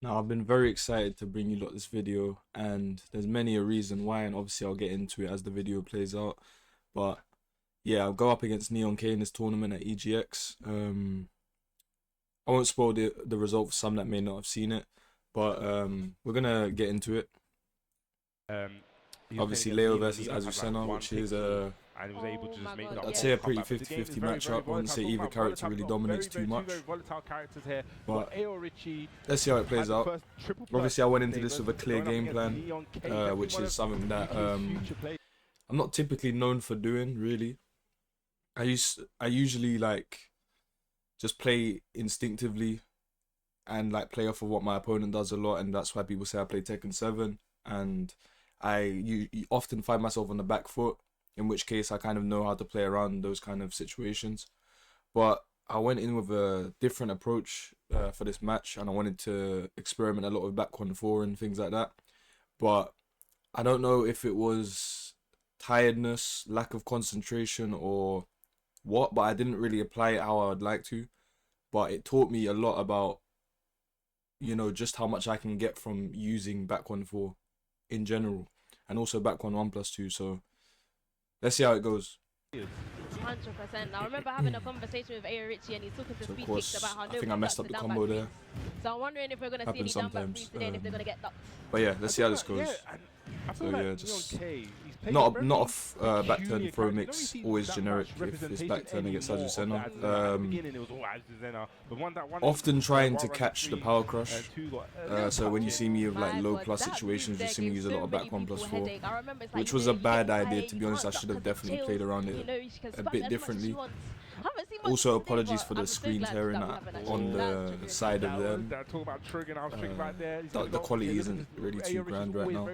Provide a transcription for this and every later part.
Now, I've been very excited to bring you lot this video, and there's many a reason why, and obviously I'll get into it as the video plays out. But yeah, I'll go up against Neonkay in this tournament at EGX. I won't spoil the result for some that may not have seen it, but we're gonna get into it. Obviously, Leo versus Azucena, which is and he was able to just make that. I'd say a pretty 50-50 matchup. I wouldn't say either character really dominates too much. But let's see how it plays out. Obviously, I went into this with a clear game plan, which is something that I'm not typically known for doing, really. I usually like just play instinctively and like play off of what my opponent does a lot, and that's why people say I play Tekken 7. And you often find myself on the back foot, in which case I kind of know how to play around those kind of situations. But I went in with a different approach for this match, and I wanted to experiment a lot with back 1-4 and things like that. But I don't know if it was tiredness, lack of concentration, or what, but I didn't really apply it how I would like to. But it taught me a lot about, you know, just how much I can get from using back 1-4 in general, and also back 1-1+2. So let's see how it goes. 100%. I remember having a conversation with AyoRichie, and he's talking to Speed Kicks about how I think I messed up the combo there. So I'm wondering if we're going to see any down back threes today, and if they're going to get ducked. But yeah, let's see how this goes. So yeah, just not a back turn throw mix, always generic if it's back turn against Azucena. Often trying to catch the power crush. So when you see me with like low plus situations, you see me use a lot of back 1+4, which was a bad idea, to be honest. I should have definitely played around it a bit differently. Also, apologies for the screen tearing on the side of them. The quality isn't really too grand right now.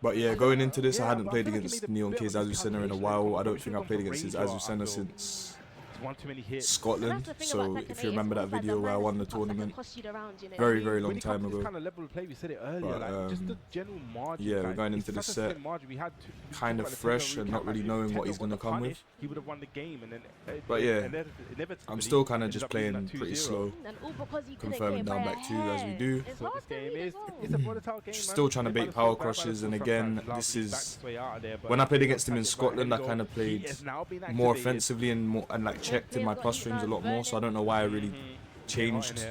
But yeah, going into this, I hadn't played against Neonkay's Azucena in a while. I don't think I played against his Azucena since Scotland. So if you remember that video where I won the tournament, very long time ago. But yeah, we're going into this set kind of fresh and not really knowing what he's gonna come with. But yeah, I'm still kind of just playing pretty slow, confirming down back 2 as we do. Still trying to bait power crushes, and again, this is when I played against him in Scotland, I kind of played more offensively and like checked in my plus strings a lot more, so I don't know why I really changed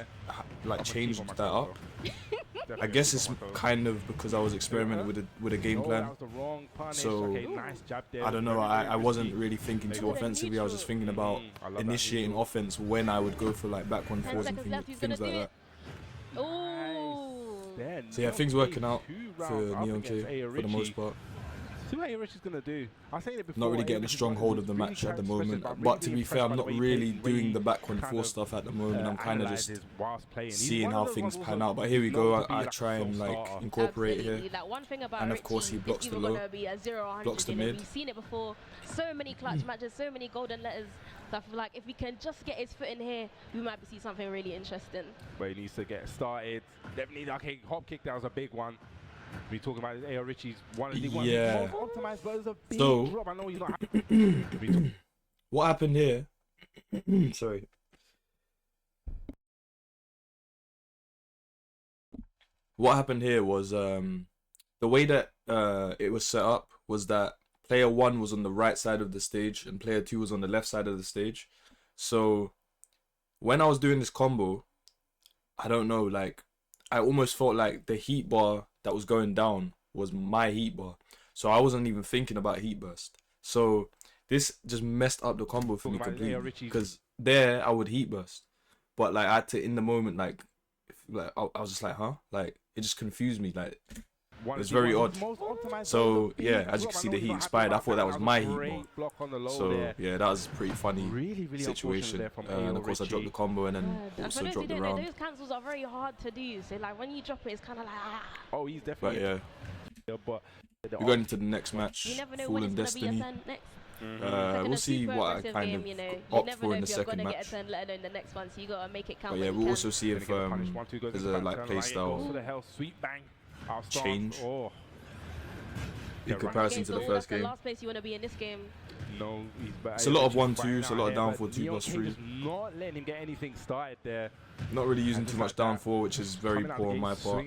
that up. I guess it's kind of because I was experimenting with a game plan, so I don't know, I wasn't really thinking too offensively. I was just thinking about initiating offense when I would go for like back 1-4s and things like that. So yeah, things working out for Neonkay for the most part. See what AyoRichie's gonna do. I think it before. Not really getting a strong hold of the match at the moment, but to be fair, I'm not really doing the back 1-4 stuff at the moment. I'm kind of just seeing how things pan out. But here we go. I try and like incorporate here, and of course he blocks the low, blocks the mid. We've seen it before. So many clutch matches, so many golden letters. So I feel like if we can just get his foot in here, we might see something really interesting. But he needs to get started. Definitely, okay, hop kick. That was a big one. We talking about AyoRichie's one of the yeah. optimized, but it's a big So drop. I know he's not what happened here? Sorry. What happened here was the way that it was set up was that player 1 was on the right side of the stage and player 2 was on the left side of the stage. So when I was doing this combo, I don't know, like I almost felt like the heat bar that was going down was my heat bar. So I wasn't even thinking about heat burst. So this just messed up the combo for me completely. Because there I would heat burst. But like I had to, in the moment, like I was just like, huh? Like it just confused me. Like it was very odd. So yeah, as you can see, the heat expired. I thought that was my heat bar. So yeah, that was a pretty funny situation. And of course I dropped the combo and then also dropped the round. Those cancels are very hard to do. So like when you drop it, it's kind of like oh, he's definitely. But yeah, we're going into the next match, Fall and Destiny. We'll see what I kind of opt for in the second match. But yeah, we'll also see if there's a like playstyle change in comparison to the first game. The last place you want to be in this game. No, it's a lot of 1-2, it's a lot of down 4 2 plus 3. Just not letting him get anything started there. Not really using too much down 4, which is very poor on my part.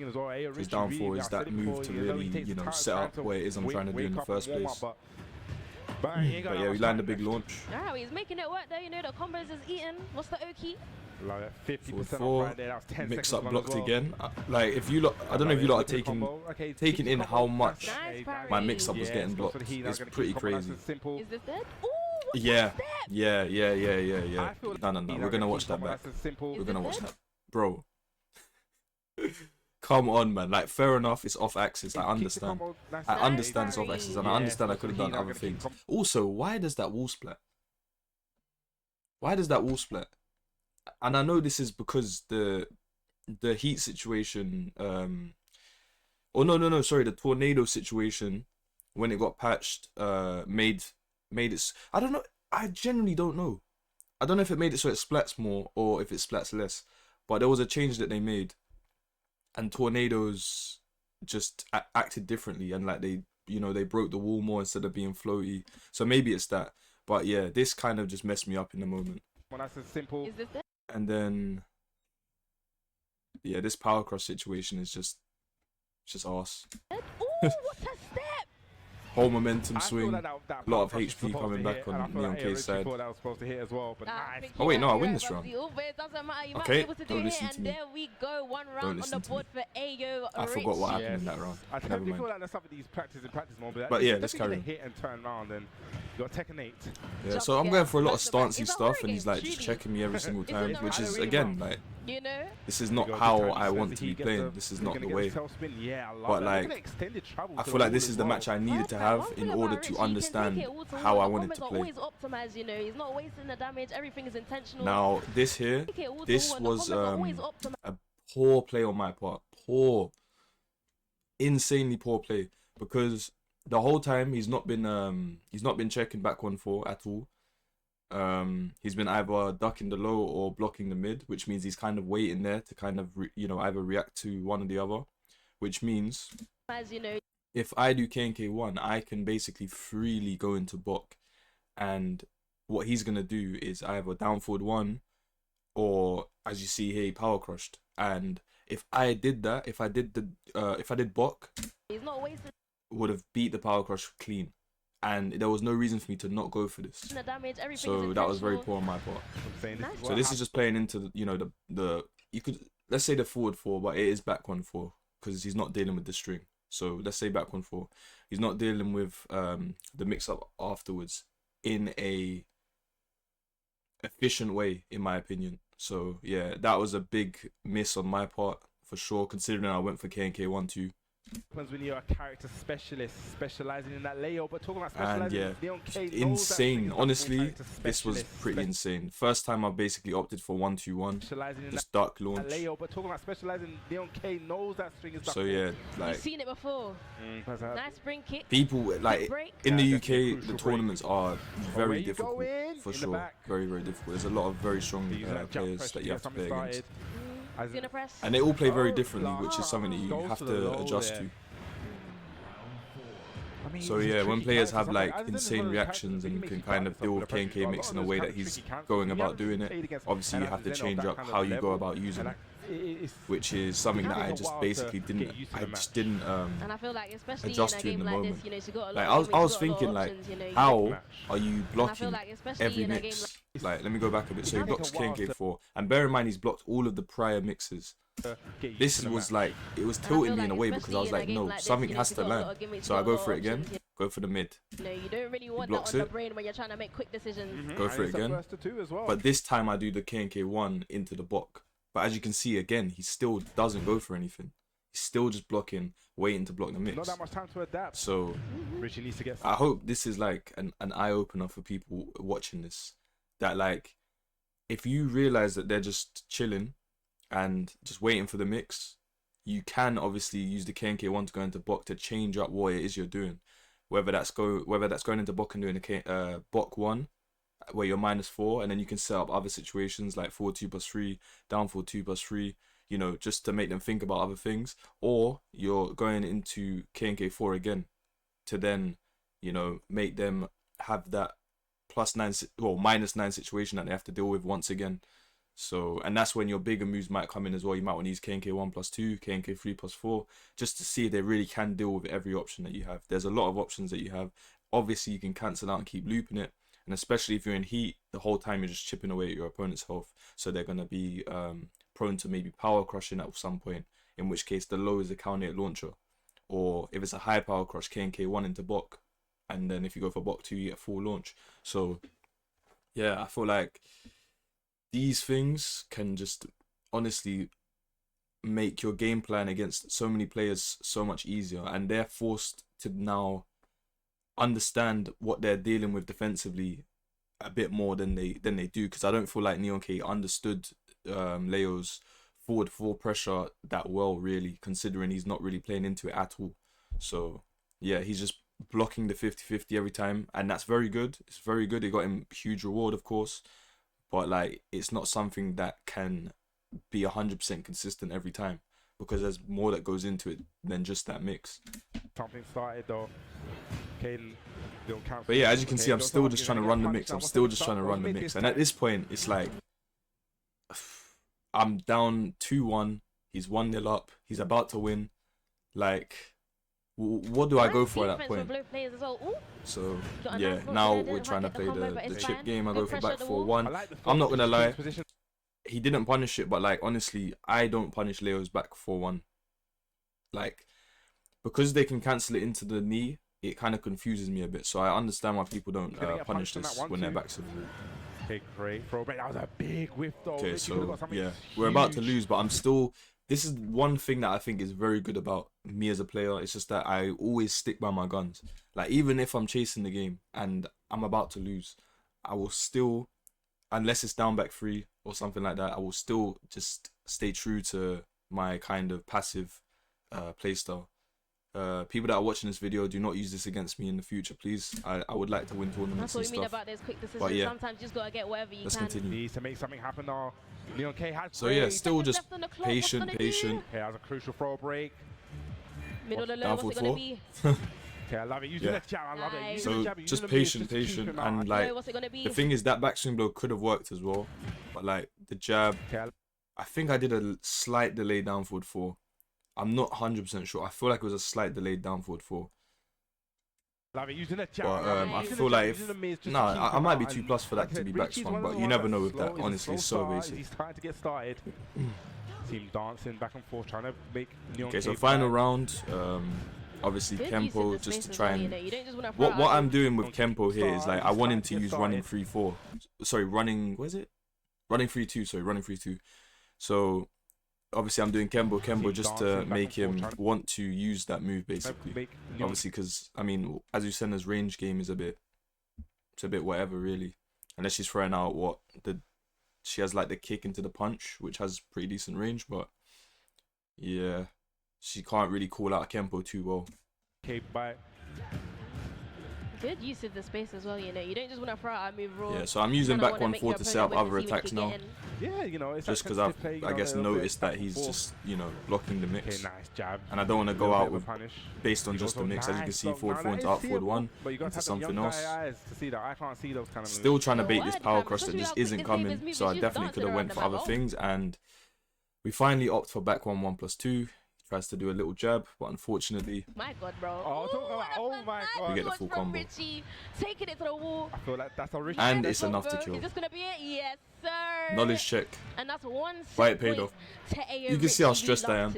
His down 4 is that move to really, you know, set up where it is I'm trying to do in the first place. But yeah, we landed a big launch. Alright, he's making it work there, you know, the combos is eating. What's the Oki? Like 50% off right there, that was 10 mix seconds up blocked well. again. Like if you lot, I don't know if you lot are taking in how much my mix up was getting blocked. It's pretty crazy. Is this dead? Ooh, yeah. No. We're gonna watch that back. We're gonna watch that, bro. Come on, man. Like, fair enough, it's off axis. I understand. I understand it's off axis, and I understand I could have done other things. Also, why does that wall split? Why does that wall split? And I know this is because the heat situation, sorry, the tornado situation when it got patched, made it. I don't know. I genuinely don't know. I don't know if it made it so it splats more or if it splats less. But there was a change that they made, and tornadoes just acted differently, and like they broke the wall more instead of being floaty. So maybe it's that. But yeah, this kind of just messed me up in the moment. Well, that's as simple. Is this it? And then, yeah, this power cross situation is just arse. Ooh, what a step! Whole momentum swing, a lot of HP coming back on Neonkay's side. Oh wait, no, I win this round. Okay, don't listen to me. There we go, one round on the board for AyoRichie. I forgot what happened in that round. I definitely feel like there's some of these practice more, but yeah, let's carry on. Hit and turn around, and you got Tekken 8. Yeah, so I'm going for a lot of stancy stuff, and he's like just checking me every single time, which is again like, this is not how I want to be playing. This is not the way. But like, I feel like this is the match I needed to have in order to understand how I wanted to play. Always optimized, you know. He's not wasting the damage. Everything is intentional. Now this here, this was a poor play on my part. Poor, insanely poor play, because the whole time he's not been checking back 1-4 at all. He's been either ducking the low or blocking the mid, which means he's kind of waiting there to kind of either react to one or the other, which means, as you know, if I do KNK1, I can basically freely go into block, and what he's gonna do is either down forward 1, or as you see here, he power crushed. And if I did that, if I did block, he's not wasting. Would have beat the power crush clean, and there was no reason for me to not go for this. So that was very poor on my part. So this is just playing into the you could, let's say the forward 4, but it is back 1-4 because he's not dealing with the string. So let's say back 1-4. He's not dealing with the mix up afterwards in a efficient way, in my opinion. So yeah, that was a big miss on my part for sure, considering I went for KNK 1-2. When you're a character specialist specializing in that layout, but talking about specializing, and yeah, insane. Honestly, this was pretty insane. First time I basically opted for 1-2-1, just duck launch. Layout, but talking about specializing, Neonkay knows that string is. So yeah, like, you've seen it before. Nice spring kick. People like in the UK, the tournaments are very difficult for sure. Very difficult. There's a lot of very strong players that you have to play against. And they all play very differently, which is something that you have to adjust to. So yeah, when players have like insane reactions and can kind of deal with KNK mix in a way that he's going about doing it, obviously you have to change up how you go about using it, which is something that I just basically didn't. And I feel like especially adjust in a to in the game like moment. this, you got a lot Like I was thinking like, how are you blocking especially every in a game mix? Like, let me go back a bit. So he blocks KNK4, and bear in mind he's blocked all of the prior mixes. This was like, it was tilting me in a way because I was like, no, something has to land. So I go for it again, go for the mid. You don't really want that on the brain when you're trying to make quick decisions. Go for it again. But this time I do the KNK1 into the block. But as you can see again, he still doesn't go for anything. He's still just blocking, waiting to block the mix. Not that much time to adapt. So Richie needs to get. I hope this is like an eye opener for people watching this. That like, if you realize that they're just chilling and just waiting for the mix, you can obviously use the KNK1 to go into block to change up what it is you're doing. Whether that's going into block and doing a block 1, where you're -4, and then you can set up other situations like forward 2+3, down forward 2+3, you know, just to make them think about other things. Or you're going into KNK4 again to then, you know, make them have that -9 situation that they have to deal with once again. So, and that's when your bigger moves might come in as well. You might want to use KNK1+2, KNK3+4, just to see if they really can deal with every option that you have. There's a lot of options that you have. Obviously, you can cancel out and keep looping it. And especially if you're in heat, the whole time you're just chipping away at your opponent's health. So they're going to be prone to maybe power crushing at some point, in which case the low is the counter hit launcher. Or if it's a high power crush, KNK1 into Bok. And then if you go for Bok 2, you get full launch. So, yeah, I feel like these things can just honestly make your game plan against so many players so much easier, and they're forced to now understand what they're dealing with defensively a bit more than they do, because I don't feel like Neonkay understood Leo's forward 4 pressure that well, really, considering he's not really playing into it at all. So yeah, he's just blocking the 50-50 every time, and that's very good. It's very good. It got him huge reward, of course. But like, it's not something that can be 100% consistent every time, because there's more that goes into it than just that mix. Something started though. But yeah, as you can see, I'm still just trying to run the mix. I'm still just trying to run the mix. And at this point, it's like, I'm down 2-1. He's 1-0 up. He's about to win. Like, what do I go for at that point? So yeah, now we're trying to play the chip game. I go for back 4-1. I'm not gonna lie, he didn't punish it, but like, honestly, I don't punish Leo's back 4-1. Like, because they can cancel it into the knee, it kind of confuses me a bit. So I understand why people don't punish this when their backs are blue. Okay, great throw back. That was a big whiff though. Okay, so yeah, we're about to lose, but I'm still. This is one thing that I think is very good about me as a player. It's just that I always stick by my guns. Like, even if I'm chasing the game and I'm about to lose, I will still, unless it's down back 3 or something like that, I will still just stay true to my kind of passive playstyle. People that are watching this video, do not use this against me in the future, please. I would like to win tournaments. That's what we mean about those quick decisions. But yeah, sometimes you just gotta get whatever you can. Continue. Needs to make something happen now. Neonkay has. So yeah, still just patient. Okay, that was a crucial throw break. Middle of the low, what's it gonna be? Okay, I love it. Use the jab. I love it. So just patient, and like, the thing is that backswing blow could have worked as well, but like the jab, I think I did a slight delay down forward 4. I'm not 100% sure. I feel like it was a slight delayed down forward 4. Love it. Using a jab. But I feel like I might be 2+ for that to be back swung, but you never know with that. Honestly, it's so basic. He's trying to get started. Team dancing back and forth, trying to make Neonkay. Okay, so final round. Obviously Kempo, just to try and what I'm doing with Kempo here is like, I want him to use running 3-4. Sorry, running, what is it? Running 3-2. Sorry, running 3-2. So obviously I'm doing Kempo just to make him want to use that move, basically. Obviously, because I mean, Azucena's range game is a bit whatever, really, unless she's throwing out she has like the kick into the punch, which has pretty decent range, but yeah, she can't really call out Kempo too well. Okay, bye. Good use of the space as well, you know. You don't just want to throw out a move raw. Yeah, so I'm using back 1-4 to set up other attacks now. Yeah, you know, it's just because I've, I guess, noticed that he's just, you know, blocking the mix. Okay, nice jab. And I don't want to go out with based on just the mix. As you can see, forward 4 into up forward 1 into something else. Still trying to bait this power crush that just isn't coming. So I definitely could have went for other things, and we finally opt for back 1-1+2. Tries to do a little jab, but unfortunately, my God, bro! Oh my God! We get the full combo. Richie, taking it to the wall. I feel like that's a Richie. And it's enough to kill. Is this gonna be it? Yes, sir. Knowledge check. And that's one. Right, it paid off. You can see how stressed I am.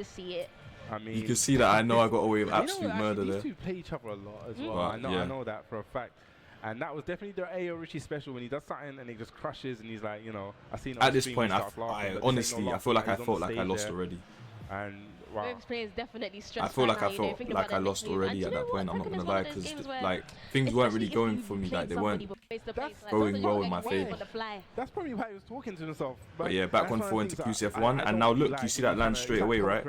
I mean, you can see that I know I got away with absolute murder there. These two play each other a lot as well. I know that for a fact. And that was definitely the AyoRichie special, when he does something and he just crushes and he's like, you know, I seen. At this point, I honestly, I feel like I lost already. And wow. Both players definitely stressed. I feel like I felt like I lost already at that point. I'm not gonna lie, because like, things weren't really going for me. Like, they weren't going well in my favor. That's probably why he was talking to himself. But yeah, back 1-4 into QCF1, and now look, you see that land straight away, right?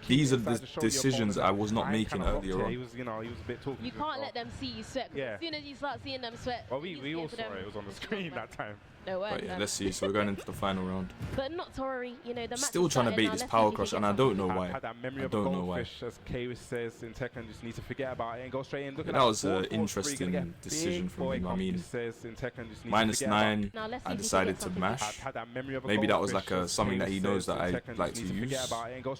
These are the decisions I was not making earlier on. He was a bit talking. You can't let them see you sweat. As soon as you start seeing them sweat. Well, we all saw it. It was on the screen that time. But yeah, let's see. So we're going into the final round. But not to worry, you know, the match Still trying to bait this power crush, and I don't know why. Had that memory of goldfish, as Kay says in Tekken, just need to forget about it and go straight in. That was an interesting decision from him. I mean, -9, I decided to mash. Maybe that was like something that he knows that I like to use.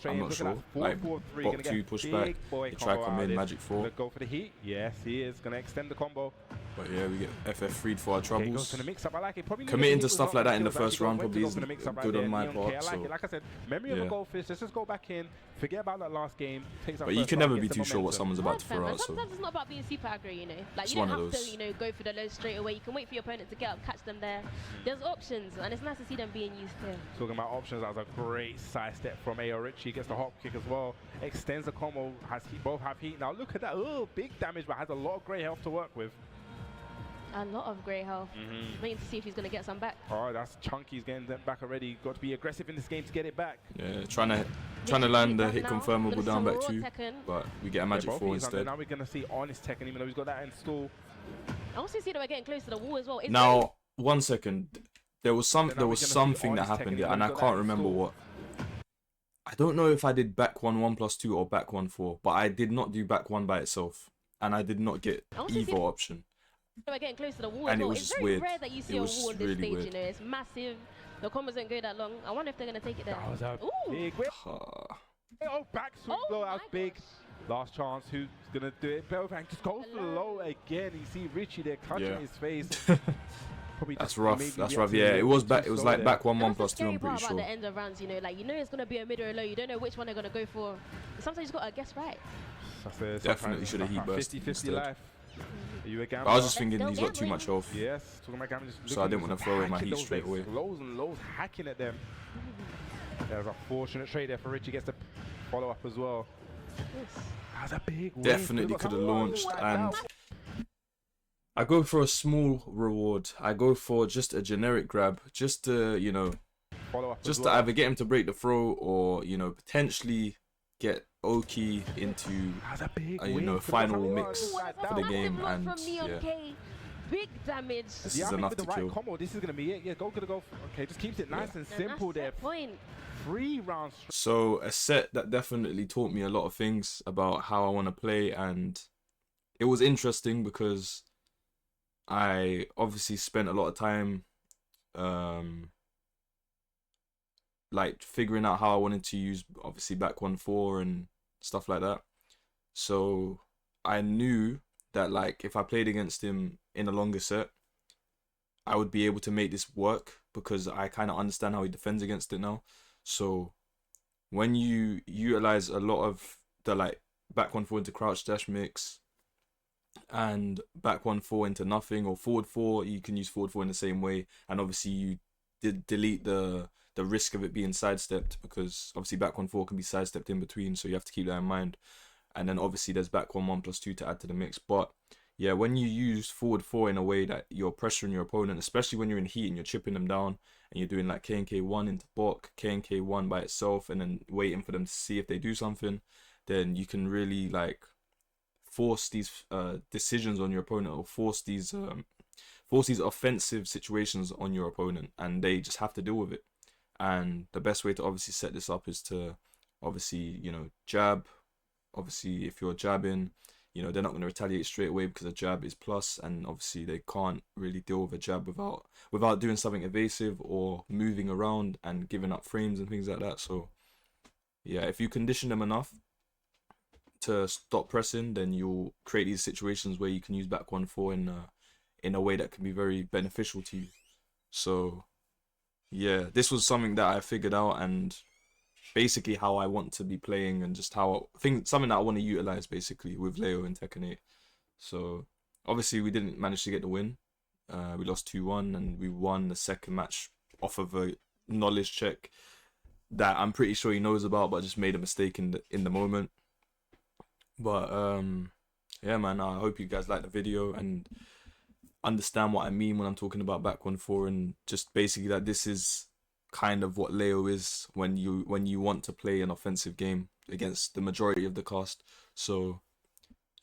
I'm not sure. Like bot 2 pushback, they try come in, magic 4. Go for the heat. Yes, he is going to extend the combo. But yeah, we get FF3'd for our troubles. Like committing to stuff like that in the first round probably isn't good on my part. So, like I said, memory of a goldfish. Let's just go back in, forget about that last game. But you can never be too sure what someone's about to throw out. Sometimes it's not about being super aggro, you know. Like you don't have to, you know, go for the low straight away. You can wait for your opponent to get up, catch them there. There's options, and it's nice to see them being used here. Talking about options, that was a great side step from AyoRichie. Gets the hop kick as well. Extends the combo. Both have heat. Now look at that. Oh, big damage, but has a lot of grey health to work with. A lot of grey health. Waiting to see if he's going to get some back. Oh, that's Chunky's getting them back already. Got to be aggressive in this game to get it back. Yeah, trying to land the hit confirmable down back 2, but we get a magic 4 instead. Now we're going to see honest Tekken, even though he's got that install. I also see that we're getting close to the wall as well. Now, 1 second. There was something that happened here, and I can't remember what. I don't know if I did back 1/1+2 or back 1/4, but I did not do back 1 by itself, and I did not get either option. We're getting close to the wall and as well. it was It's just very weird. rare that you see a wall on this stage, you know. It's massive. The combos don't go that long. I wonder if they're going to take it there. That was a big whip. Oh, back sweep blow. That was big. Last chance. Who's going to do it? Belvang just goes for the low again. You see Richie there clutching his face. That's rough. That's rough. Yeah, it was back. It was like back 1/1+2. I'm pretty sure. About the end of rounds, you know, like you know it's going to be a mid or a low. You don't know which one they're going to go for. Sometimes you just got to guess right. Definitely should have heat burst 50-50 life. Are you a gambler? I was just thinking he's got too much health. Yes, talking about gambling, so I didn't want to throw away my heat straight away. Lows and lows hacking at them. There's a fortunate trade there for Richie. Gets the follow up as well. That's a big win. Definitely could have launched, and I go for a small reward. I go for just a generic grab, just to, you know, just to either get him to break the throw or, you know, potentially get Oki into you know, final mix for the game. And yeah, big damage. This is enough to kill. Combo. This is gonna be it. Yeah, go. Okay, just keeps it nice and simple there. 3 rounds. So a set that definitely taught me a lot of things about how I want to play, and it was interesting because I obviously spent a lot of time like figuring out how I wanted to use obviously back 1/4 and stuff like that. So I knew that like if I played against him in a longer set, I would be able to make this work because I kind of understand how he defends against it now. So when you utilize a lot of the like back 1/4 into crouch dash mix and back 1/4 into nothing, or forward 4, you can use forward 4 in the same way, and obviously you delete the risk of it being sidestepped, because obviously back 1/4 can be sidestepped in between, so you have to keep that in mind. And then obviously there's back 1/1+2 to add to the mix. But yeah, when you use forward 4 in a way that you're pressuring your opponent, especially when you're in heat and you're chipping them down and you're doing like KNK1 into block, KNK1 by itself, and then waiting for them to see if they do something, then you can really like force these decisions on your opponent, or force these offensive situations on your opponent, and they just have to deal with it. And the best way to obviously set this up is to obviously, you know, jab. Obviously, if you're jabbing, you know, they're not going to retaliate straight away because a jab is plus, and obviously they can't really deal with a jab without doing something evasive or moving around and giving up frames and things like that. So yeah, if you condition them enough to stop pressing, then you'll create these situations where you can use back 1/4 in a way that can be very beneficial to you. So yeah, this was something that I figured out, and basically how I want to be playing, and just something that I want to utilize basically with Leo and Tekken 8. So obviously we didn't manage to get the win. We lost 2-1, and we won the second match off of a knowledge check that I'm pretty sure he knows about, but just made a mistake in the moment. But yeah, man, I hope you guys like the video and understand what I mean when I'm talking about back 1/4, and just basically that this is kind of what Leo is when you want to play an offensive game against the majority of the cast. So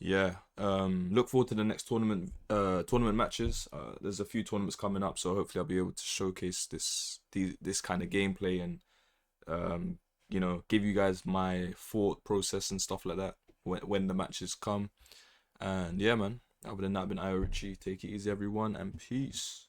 yeah, look forward to the next tournament matches. There's a few tournaments coming up, so hopefully I'll be able to showcase this kind of gameplay and you know, give you guys my thought process and stuff like that when the matches come. And yeah, man, other than that, I've been AyoRichie. Take it easy, everyone, and peace.